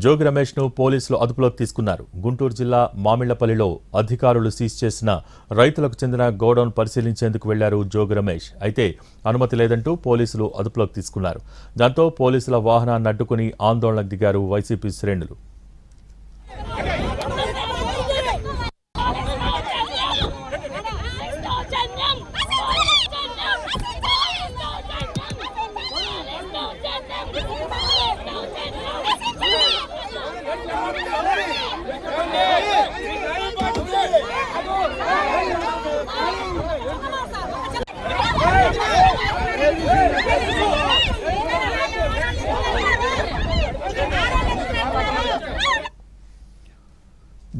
జోగి రమేష్ ను పోలీసులు అదుపులోకి తీసుకున్నారు. గుంటూరు జిల్లా మామిళ్లపల్లిలో అధికారులు సీజ్ చేసిన రైతులకు చెందిన గోడౌన్ పరిశీలించేందుకు వెళ్లారు జోగి రమేష్. అయితే అనుమతి లేదంటూ పోలీసులు అదుపులోకి తీసుకున్నారు. దాంతో పోలీసుల వాహనాన్ని అడ్డుకుని ఆందోళనకు దిగారు వైసీపీ శ్రేణులు.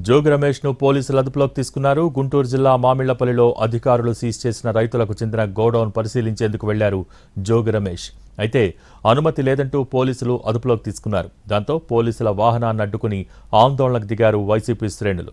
జోగి రమేష్ ను పోలీసులు అదుపులోకి తీసుకున్నారు. గుంటూరు జిల్లా మామిళ్లపల్లిలో అధికారులు సీజ్ చేసిన రైతులకు చెందిన గోడౌన్ పరిశీలించేందుకు వెళ్లారు జోగి రమేష్. అయితే అనుమతి లేదంటూ పోలీసులు అదుపులోకి తీసుకున్నారు. దాంతో పోలీసుల వాహనాన్ని అడ్డుకుని ఆందోళనకు దిగారు వైసీపీ శ్రేణులు.